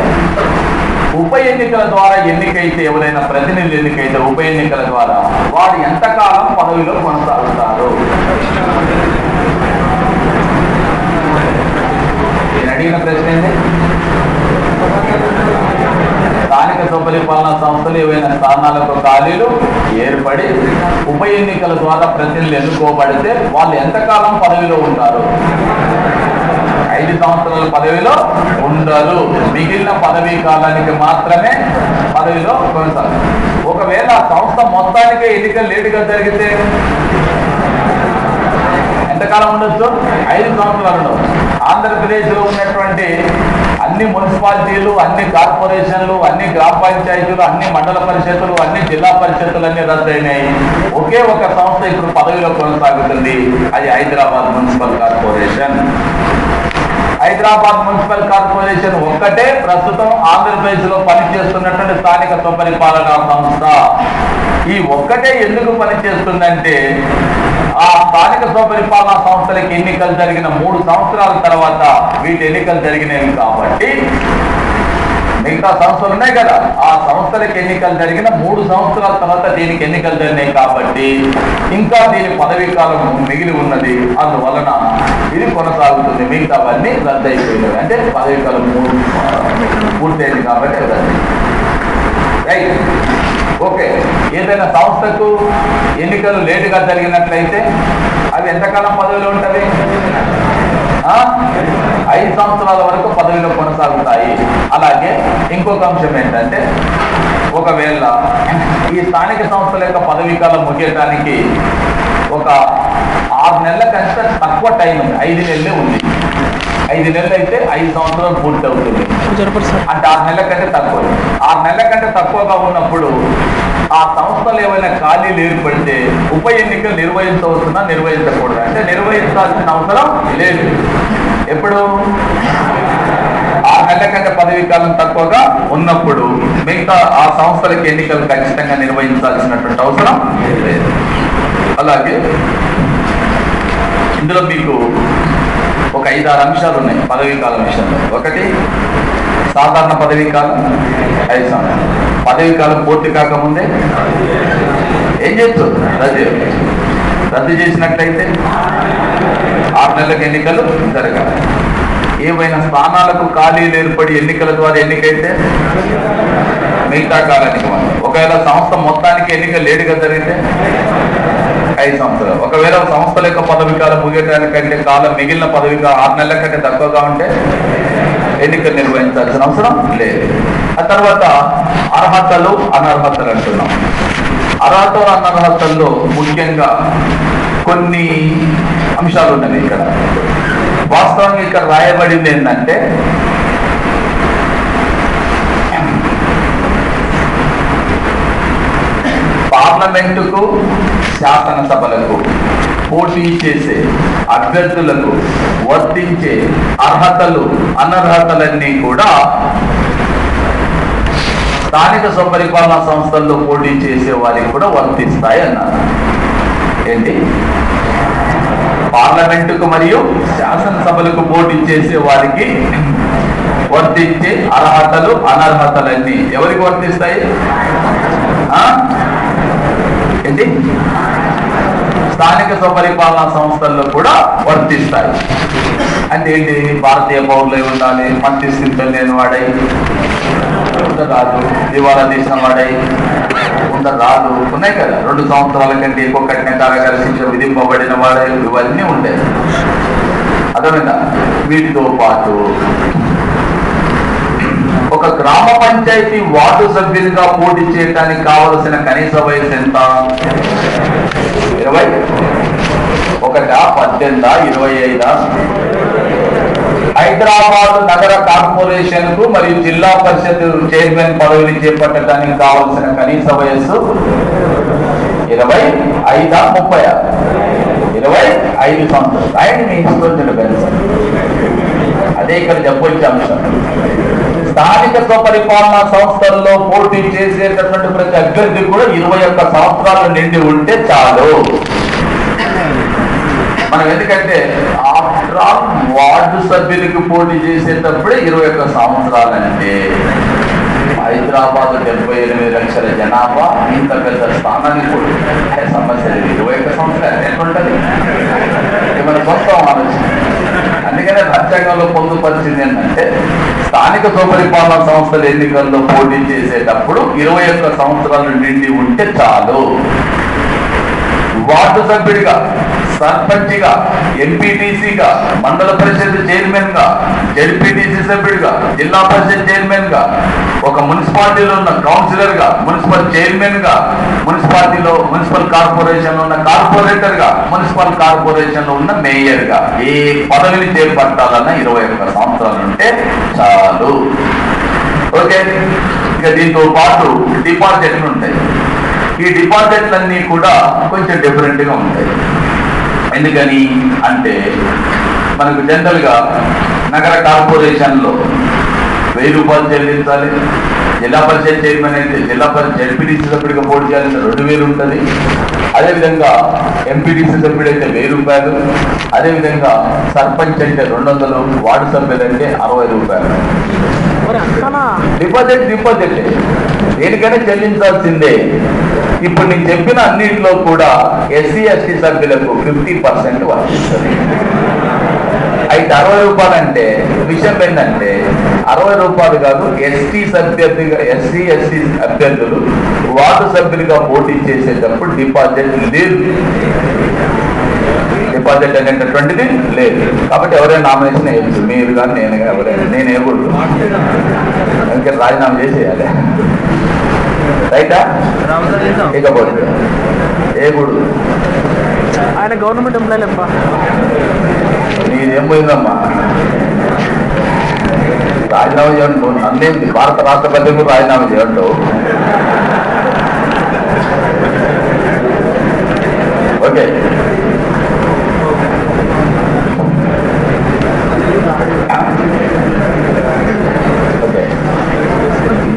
ఉప ఎన్నికల ద్వారా ఎన్నికైతే, ఎవరైనా ప్రతినిధులు ఎన్నికైతే ఉప ఎన్నికల ద్వారా వారు ఎంతకాలం పదవిలో కొనసాగుతారు? నేను అడిగిన ప్రశ్న ఏంటి? స్థానిక స్వపరిపాలనా సంస్థలు ఏవైనా స్థానాలకు ఖాళీలు ఏర్పడి ఉప ఎన్నికల ద్వారా ప్రతినిధులు ఎన్నుకోబడితే వాళ్ళు ఎంతకాలం పదవిలో ఉంటారు? 5 సంవత్సరాల పదవిలో ఉండరు. మిగిలిన పదవీ కాలానికి మాత్రమే పదవిలో కొనసాగు. ఒకవేళ సంస్థ మొత్తానికే ఎన్నికలు లేటుగా జరిగితే ఎంతకాలం ఉండొచ్చు? 5 సంవత్సరాలు ఉండవచ్చు. ఆంధ్రప్రదేశ్లో ఉన్నటువంటి అన్ని మున్సిపాలిటీలు, అన్ని కార్పొరేషన్లు, అన్ని గ్రామ పంచాయతీలు, అన్ని మండల పరిషత్తులు, అన్ని జిల్లా పరిషత్తులు అన్ని రద్దయినాయి. ఒకే ఒక సంస్థ ఇప్పుడు పదవిలో కొనసాగుతుంది. అది Hyderabad municipal corporation. Hyderabad municipal corporation ఒక్కటే ప్రస్తుతం ఆంధ్రప్రదేశ్లో పనిచేస్తున్నటువంటి స్థానిక స్వపరిపాలనా సంస్థ. ఈ ఒక్కటే ఎందుకు పనిచేస్తుందంటే ఆ స్థానిక స్వపరిపాలనా సంస్థలకి ఎన్నికలు జరిగిన 3 సంవత్సరాల తర్వాత వీటి ఎన్నికలు జరిగినవి కాబట్టి, మిగతా సంస్థలు ఉన్నాయి కదా, ఆ సంస్థలకు ఎన్నికలు జరిగిన 3 సంవత్సరాల తర్వాత దీనికి ఎన్నికలు జరిగినాయి కాబట్టి ఇంకా దీని పదవీ కాలం మిగిలి ఉన్నది. అందువలన ఇది కొనసాగుతుంది. మిగతావన్నీ రద్దయిపోయినవి. అంటే పదవీ కాలం పూర్తయింది కాబట్టి రద్దు. Right, okay. ఏదైనా సంస్థకు ఎన్నికలు లేటుగా జరిగినట్లయితే అవి ఎంతకాలం పదవిలో ఉంటుంది? 5 సంవత్సరాల వరకు పదవిలో కొనసాగుతాయి. అలాగే ఇంకొక అంశం ఏంటంటే, ఒకవేళ ఈ స్థానిక సంస్థల యొక్క పదవీ కాలం ముగియటానికి ఒక 6 నెలల కంటే తక్కువ టైం ఉంది. 5 నెలలే ఉంది. 5 నెలలు అయితే 5 సంవత్సరాలు పూర్తి అవుతుంది. అంటే 6 నెలల కంటే తక్కువ. 6 నెలల కంటే తక్కువగా ఉన్నప్పుడు ఆ సంస్థలు ఏమైనా ఖాళీలు ఏర్పడితే ఉప ఎన్నికలు నిర్వహించవచ్చునా, నిర్వహించకూడదు? అంటే నిర్వహించాల్సిన అవసరం లేదు. ఎప్పుడు? 6 నెలల కంటే పదవీ కాలం తక్కువగా ఉన్నప్పుడు మిగతా ఆ సంస్థలకి ఎన్నికలు ఖచ్చితంగా నిర్వహించాల్సినటువంటి అవసరం లేదు. అలాగే ఇందులో మీకు ఒక 5-6 అంశాలు ఉన్నాయి పదవీ కాలం విషయంలో. ఒకటి, సాధారణ పదవీ కాలం 5 సంవత్సరాలు. పదవీ కాలం పూర్తి కాకముందే ఏం చేస్తూ రద్దు చేసినట్లయితే 6 నెలలకు ఎన్నికలు జరగాలి. ఏవైనా స్థానాలకు ఖాళీలు ఏర్పడి ఎన్నికల ద్వారా ఎన్నికైతే మిగతా కాలానికి ఒకవేళ సంస్థ మొత్తానికి ఎన్నికలు లేటుగా జరిగితే 5 సంవత్సరాలు. ఒకవేళ సంస్థల యొక్క పదవీ కాలం ముగియటానికంటే కాలం మిగిలిన పదవీ కాలం 6 నెలల కంటే తక్కువగా ఉంటే ఎన్నికలు నిర్వహించాల్సిన అవసరం లేదు. ఆ తర్వాత అర్హతలు, అనర్హతలు అంటున్నాం. అర్హతలు, అనర్హతల్లో ముఖ్యంగా కొన్ని అంశాలు ఉన్నవి ఇక్కడ. వాస్తవంగా ఇక్కడ రాయబడింది ఏంటంటే, పార్లమెంటుకు, శాసనసభలకు పోటీ చేసే అభ్యర్థులకు వర్తించే అర్హతలు, అనర్హతలన్నీ కూడా స్థానిక స్వపరిపాలనా సంస్థల్లో పోటీ చేసే వారికి కూడా వర్తిస్తాయి అన్నారు. ఏంటి? పార్లమెంటుకు మరియు శాసనసభలకు పోటీ చేసే వారికి వర్తించే అర్హతలు, అనర్హతలన్నీ ఎవరికి వర్తిస్తాయి? ఏంటి? స్థానిక స్వపరిపాలనా సంస్థల్లో కూడా వర్తిస్తాయి. అంటే ఏంటి? భారతీయ పౌరులై ఉండాలి, మంత్రి స్థితిలో లేని వాడై ఉండరాదు, దివాలా తీసిన వాడై ఉండరాదు, ఉన్నాయి కదా. 2 సంవత్సరాల కంటే ఎక్కువ కఠిన కారాగార శిక్ష విధింపబడిన వాడై, ఇవన్నీ ఉండేది. అర్థమైందా? వీటితో పాటు ఒక గ్రామ పంచాయతీ వార్డు సభ్యులుగా పోటీ చేయడానికి కావలసిన కనీస వయసు ఎంత? 20? 18, 25? హైదరాబాద్ నగర కార్పొరేషన్ కు మరియు జిల్లా పరిషత్ చైర్మన్ పదవిని చేపట్టడానికి కావలసిన కనీస వయస్సు 25, 30? 25 సంవత్సరాలు. ఆయన మీ ఇష్టం. అదే ఇక్కడ చెప్పొచ్చే అంశం. స్థానిక స్వపరిపాలనా సంస్థల్లో పోటీ చేసేటటువంటి ప్రతి అభ్యర్థి కూడా 21 సంవత్సరాలు నిండి ఉంటే చాలు. మనం ఎందుకంటే ఆఫ్టర్ ఆల్ వార్డు సభ్యులకు పోటీ చేసేటప్పుడే 21 సంవత్సరాలు. అంటే హైదరాబాద్ 78 లక్షల జనాభా, ఇంత పెద్ద స్థానానికి కూడా సమస్య లేదు. 21 సంవత్సరాలు ఎట్లుంటుంది? మన మొత్తం ఆలోచన. అందుకని అందుకనే రాజ్యాంగంలో పొందుపరిచింది ఏంటంటే స్థానిక స్వపరిపాలనా సంస్థల ఎన్నికల్లో పోటీ చేసేటప్పుడు 21 సంవత్సరాలు నిండి ఉంటే చాలు. వార్డు సభ్యుడిగా, సర్పంచ్గా, ఎంపీటీసీగా, మండల పరిషత్ చైర్మన్ గా, జడ్పీటీసీ సభ్యుడిగా, జిల్లా పరిషత్ చైర్మన్ గా, ఒక మున్సిపాలిటీలో ఉన్న కౌన్సిలర్ గా, మున్సిపల్ చైర్మన్ గా, మున్సిపాలిటీలో మున్సిపల్ కార్పొరేషన్ లో ఉన్న కార్పొరేటర్ గా, మున్సిపల్ కార్పొరేషన్ లో ఉన్న మేయర్ గా ఏ పదవిని చేపట్టాలన్న 21 సంవత్సరాలు ఉంటే చాలు. ఓకే, ఇక దీంతో పాటు డిపాజిట్లు ఉంటాయి. ఈ డిపాజిట్లన్నీ కూడా కొంచెం డిఫరెంట్ గా ఉంటాయి. ఎందుకని అంటే మనకు జనరల్ గా నగర కార్పొరేషన్ లో 1000 రూపాయలు చెల్లించాలి. జిల్లా పరిషత్ చైర్మన్ అయితే జిల్లా పరిషత్ జడ్పీటీసీ సభ్యుడిగా పోటీ చేయాలంటే 2000 ఉంటుంది. అదేవిధంగా ఎంపీటీసీ సభ్యుడు అయితే 1000 రూపాయలు. అదేవిధంగా సర్పంచ్ అంటే 200, వార్డు సభ్యులు అంటే 60 రూపాయలు. డిపాజిట్ దేనికైనా చెల్లించాల్సిందే. ఇప్పుడు నేను చెప్పిన అన్నింటిలో కూడా ఎస్సీ ఎస్టీ సభ్యులకు 50% వర్తిస్తుంది. అయితే 60 రూపాయలు అంటే విషయం ఏంటంటే 60 రూపాయలు కాదు, ఎస్సీ ఎస్టీ అభ్యర్థులు వార్డు సభ్యులుగా పోటీ చేసేటప్పుడు డిపాజిట్ లేదు. డిపాజిట్ అనేటటువంటిది లేదు. కాబట్టి ఎవరైనా నామినేషన్ వేయచ్చు, మీరు కానీ నేను కానీ ఎవరైనా. నేను వేయకూడదు, అందుకే రాజీనామా చేసేయాలి. రైటా? ఇకపోతే వేయకూడదు. ఆయన గవర్నమెంట్ ఎంప్లాయీ అబ్బా. నీదేం పోయిందమ్మా? రాజీనామా చేయండి. నన్నేంది భారత రాష్ట్రపతి కూడా రాజీనామా చేయండి. ఓకే,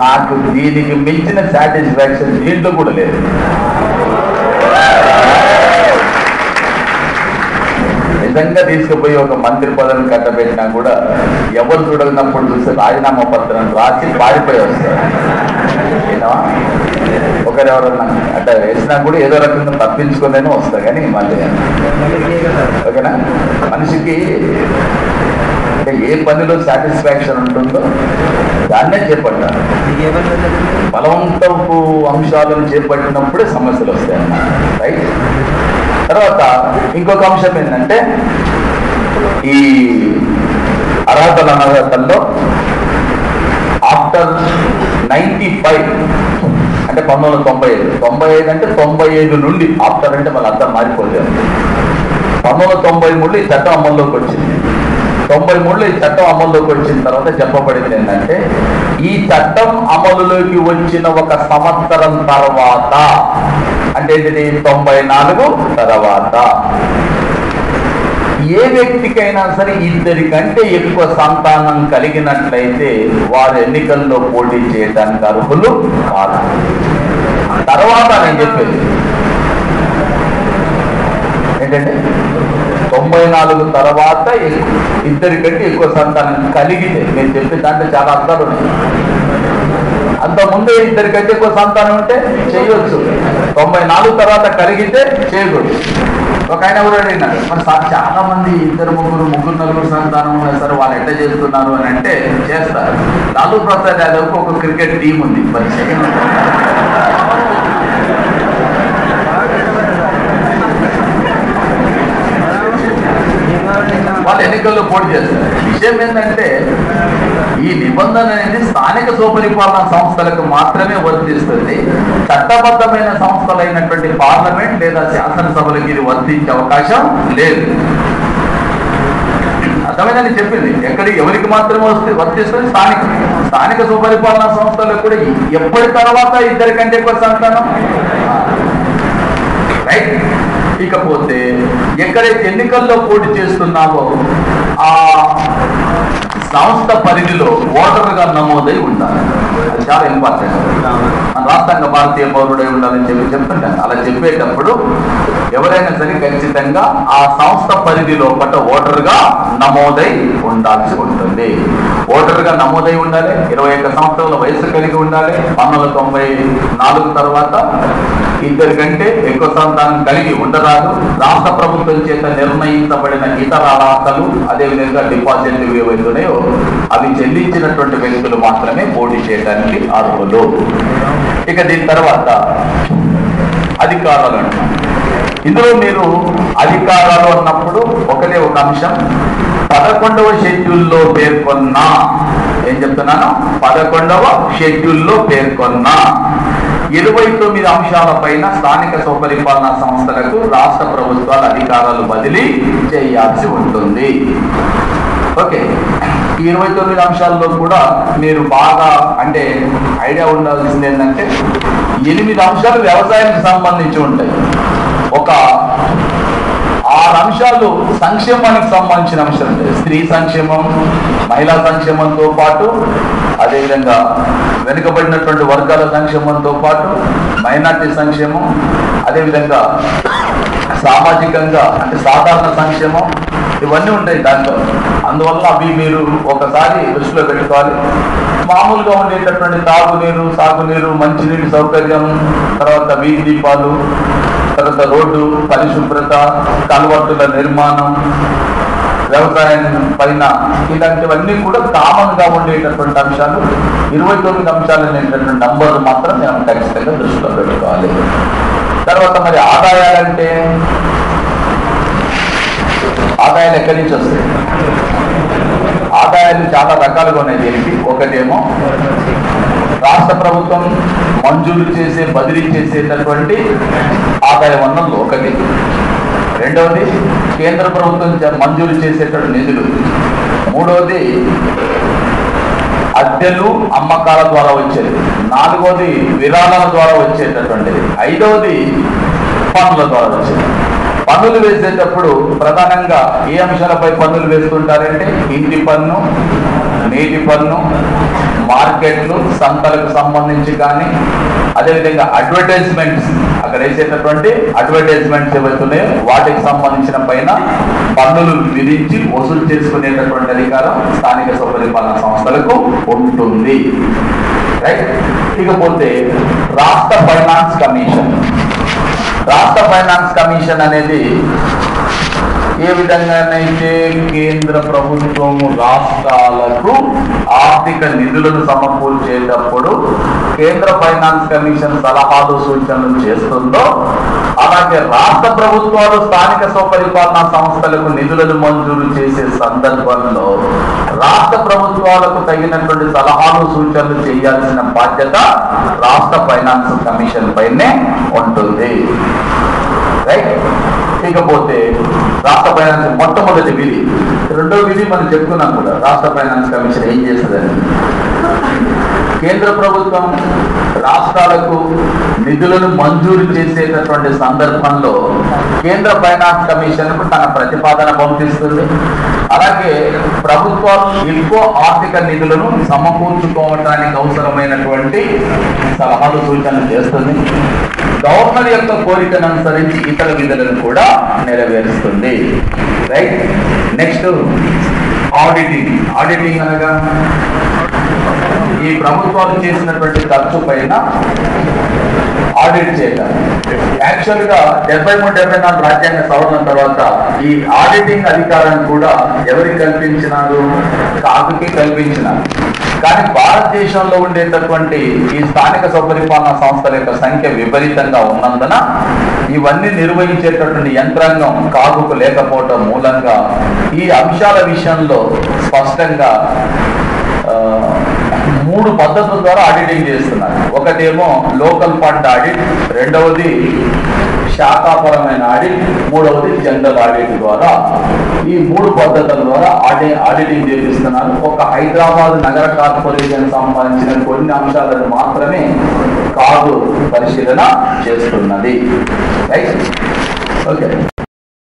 నాకు దీనికి మించిన సాటిస్ఫాక్షన్ దీంట్లో కూడా లేదు. నిజంగా తీసుకుపోయి ఒక మంత్రి పదవిని కట్టబెట్టినా కూడా ఎవరు చూడగినప్పుడు చూస్తే రాజీనామా పత్రం రాసి పారిపోయి వస్తారు. ఒకరెవరన్నా అంటే వేసినా కూడా ఏదో రకంగా తప్పించుకునే వస్తా, కానీ మళ్ళీ ఓకేనా? మనిషికి ఏ పనిలో సాటిస్ఫాక్షన్ ఉంటుందో దాన్నే చేపట్టాలి. బలవంతపు అంశాలను చేపట్టినప్పుడే సమస్యలు వస్తాయి అన్నమాట. రైట్? తర్వాత ఇంకొక అంశం ఏంటంటే ఈ అర్హతల అనర్హతల్లో ఆఫ్టర్ 95 అంటే 1995 అంటే 95 నుండి ఆఫ్టర్ అంటే మళ్ళీ అర్థం మారిపోతుంది. 1993 ఈ చట్టం అమల్లోకి వచ్చింది. 93 ఈ చట్టం అమల్లోకి వచ్చిన తర్వాత చెప్పబడింది ఏంటంటే ఈ చట్టం అమలులోకి వచ్చిన 1 సంవత్సరం తర్వాత అంటే 94 తర్వాత ఏ వ్యక్తికైనా సరే 2 కంటే ఎక్కువ సంతానం కలిగినట్లయితే వారు ఎన్నికల్లో పోటీ చేయడానికి అర్హులు కాదు. తర్వాత నేను చెప్పేది ఏంటంటే 94 తర్వాత 2 కంటే ఎక్కువ సంతానం కలిగితే, నేను చెప్పే దాంట్లో చాలా అర్థాలు ఉన్నాయి. అంతకుముందు 2 కంటే ఎక్కువ సంతానం ఉంటే చేయొచ్చు, 94 తర్వాత కలిగితే చేయకూడదు. ఒక ఆయన కూడా అడిగినారు, మరి సార్ చాలా మంది 2, 3, 4 సంతానం ఉన్నారు సార్, వాళ్ళు ఎట్లా చేస్తున్నారు అని అంటే చేస్తారు. లాలూ ప్రసాద్ యాదవ్కి ఒక క్రికెట్ టీం ఉంది, మరి వాళ్ళు ఎన్నికల్లో పోటీ చేస్తారు. విషయం ఏంటంటే ఈ నిబంధన అనేది స్థానిక స్వపరిపాలనా సంస్థలకు మాత్రమే వర్తిస్తుంది. చట్టబద్ధమైన సంస్థలైనటువంటి పార్లమెంట్ లేదా శాసనసభలకు ఇది వర్తించే అవకాశం లేదు. అర్థమైందని చెప్పింది. ఎవరికి మాత్రమే వర్తిస్తుంది? స్థానిక స్వపరిపాలనా సంస్థలకు కూడా ఎప్పటి తర్వాత 2 కంటే ఎక్కువ సంతానం. రైట్? ఇకపోతే ఎక్కడైతే ఎన్నికల్లో పోటీ చేస్తున్నామో ఆ సంస్థ పరిధిలో ఓటర్గా నమోదై ఉండాలి. అది చాలా ఇంపార్టెంట్. మన రాష్ట్రంగా భారతీయ పౌరుడై ఉండాలని చెప్తుంటాను. అలా చెప్పేటప్పుడు ఎవరైనా సరే ఖచ్చితంగా ఆ సంస్థ పరిధిలో పట్ట ఓటర్గా నమోదై ఉండాల్సి ఉంటుంది. ఓటర్గా నమోదై ఉండాలి. 21 సంవత్సరాల వయసు కలిగి ఉండాలి. 1994 తర్వాత 2 కంటే ఎక్కువ సంతానం కలిగి ఉండరాదు. రాష్ట్ర ప్రభుత్వం చేత నిర్ణయించబడిన ఇతర రాతలు అదేవిధంగా డిపాజిట్లు ఏవైతున్నాయో అవి చెల్లించినటువంటి వ్యక్తులు మాత్రమే పోటీ చేయడానికి అర్హులు. ఇక దీని తర్వాత అధికారాలు అంటున్నాం. ఇందులో మీరు అధికారాలు అన్నప్పుడు ఒకటే ఒక అంశం, 11వ షెడ్యూల్లో పేర్కొన్న, ఏం చెప్తున్నాను, 11వ షెడ్యూల్లో పేర్కొన్న 29 అంశాలపైన స్థానిక స్వపరిపాలనా సంస్థలకు రాష్ట్ర ప్రభుత్వాల అధికారాలు బదిలీ చేయాల్సి ఉంటుంది. ఓకే, ఈ 29 అంశాల్లో కూడా మీరు బాగా అంటే ఐడియా ఉండాల్సింది ఏంటంటే 8 అంశాలు వ్యవసాయానికి సంబంధించి ఉంటాయి. ఒక 6 అంశాలు సంక్షేమానికి సంబంధించిన అంశాలు ఉంటాయి. స్త్రీ సంక్షేమం, మహిళా సంక్షేమంతో పాటు అదేవిధంగా వెనుకబడినటువంటి వర్గాల సంక్షేమంతో పాటు మైనార్టీ సంక్షేమం, అదేవిధంగా సామాజికంగా అంటే సాధారణ సంక్షేమం, ఇవన్నీ ఉంటాయి దాంట్లో. అందువల్ల అవి మీరు ఒకసారి దృష్టిలో పెట్టుకోవాలి. మామూలుగా ఉండేటటువంటి తాగునీరు, సాగునీరు, మంచినీటి సౌకర్యం, తర్వాత వీధి దీపాలు, తర్వాత రోడ్డు పరిశుభ్రత, కల్వర్టుల నిర్మాణం, వ్యవసాయం పైన ఇలాంటివన్నీ కూడా కామన్ గా ఉండేటటువంటి అంశాలు. 29 అంశాలు అనేటటువంటి నంబర్లు మాత్రం మనం ఖచ్చితంగా దృష్టిలో పెట్టుకోవాలి. తర్వాత మరి ఆదాయాలంటే ఆదాయాలు ఎక్కడి నుంచి వస్తాయి? ఆదాయాలు చాలా రకాలుగా ఉన్నాయి దీనికి. ఒకటేమో రాష్ట్ర ప్రభుత్వం మంజూరు చేసే బదిలీ చేసేటటువంటి ఆదాయ వనరులు ఒకటి. రెండవది కేంద్ర ప్రభుత్వం మంజూరు చేసేటటువంటి నిధులు. మూడవది అద్దెలు అమ్మకాల ద్వారా వచ్చేది. నాలుగవది విరాళాల ద్వారా వచ్చేటటువంటిది. ఐదవది పన్నుల ద్వారా వచ్చేది. పన్నులు వేసేటప్పుడు ప్రధానంగా ఏ అంశాలపై పన్నులు వేస్తుంటారంటే ఇంటి పన్ను, నీటి పన్ను, మార్కెట్లు, సంతలకు సంబంధించి కానీ, అదేవిధంగా అడ్వర్టైజ్మెంట్స్, అక్కడ వేసేటటువంటి అడ్వర్టైజ్మెంట్స్ ఏవైతున్నాయో వాటికి సంబంధించిన పైన పన్నులు విధించి వసూలు చేసుకునేటటువంటి అధికారం స్థానిక స్వపరిపాలన సంస్థలకు ఉంటుంది. రైట్. ఇకపోతే రాష్ట్ర ఫైనాన్స్ కమిషన్. రాష్ట్ర ఫైనాన్స్ కమిషన్ అనేది ఏ విధంగానైతే కేంద్ర ప్రభుత్వం రాష్ట్రాలకు ఆర్థిక నిధులను సమకూర్చేటప్పుడు కేంద్ర ఫైనాన్స్ కమిషన్ సలహాలు సూచనలు చేస్తుందో, అలాగే రాష్ట్ర ప్రభుత్వాలు స్థానిక స్వపరిపాలనా సంస్థలకు నిధులను మంజూరు చేసే సందర్భంలో రాష్ట్ర ప్రభుత్వాలకు తగినటువంటి సలహాలు సూచనలు చేయాల్సిన బాధ్యత రాష్ట్ర ఫైనాన్స్ కమిషన్ పైనే ఉంటుంది. రైట్. ఇకపోతే రాష్ట్ర ఫైనాన్స్ మొట్టమొదటి విధి. రెండో విధి మనం చెప్పుకున్నాం కూడా, రాష్ట్ర ఫైనాన్స్ కమిషన్ ఏం చేస్తుందని. కేంద్ర ప్రభుత్వం రాష్ట్రాలకు నిధులను మంజూరు చేసేటటువంటి సందర్భంలో కేంద్ర ఫైనాన్స్ కమిషన్ కు తన ప్రతిపాదన పంపిస్తుంది. అలాగే ప్రభుత్వాలు ఎక్కువ ఆర్థిక నిధులను సమకూర్చుకోవటానికి అవసరమైనటువంటి సలహాలు సూచనలు చేస్తుంది. గవర్నర్ యొక్క కోరికను అనుసరించి ఇతర విధులను కూడా నెరవేరుస్తుంది. రైట్. Next auditing. ఆడిటింగ్ అనగా ఈ ప్రభుత్వాలు చేసినటువంటి ఖర్చు పైన ఆడిట్ చేయడం. యాక్చువల్ గా 73-74 రాజ్యాంగ సవరణ తర్వాత ఈ ఆడిటింగ్ అధికారాన్ని కూడా ఎవరికి కల్పించినారు? కాకుకి కల్పించినారు. కానీ భారతదేశంలో ఉండేటటువంటి ఈ స్థానిక స్వపరిపాలనా సంస్థల యొక్క సంఖ్య విపరీతంగా ఉన్నందున ఇవన్నీ నిర్వహించేటటువంటి యంత్రాంగం కాకుకు లేకపోవటం మూలంగా ఈ అంశాల విషయంలో స్పష్టంగా 3 పద్ధతుల ద్వారా ఆడిటింగ్ చేస్తున్నారు. ఒకటేమో లోకల్ ఫండ్ ఆడిట్, రెండవది శాఖాపరమైన ఆడిట్, మూడవది జనరల్ ఆడిట్ ద్వారా ఈ 3 పద్ధతుల ద్వారా ఆడిటింగ్ చేపిస్తున్నారు. ఒక హైదరాబాద్ నగర కార్పొరేషన్ సంబంధించిన కొన్ని అంశాలను మాత్రమే కాదు పరిశీలన చేస్తున్నది. రైట్. ఓకే.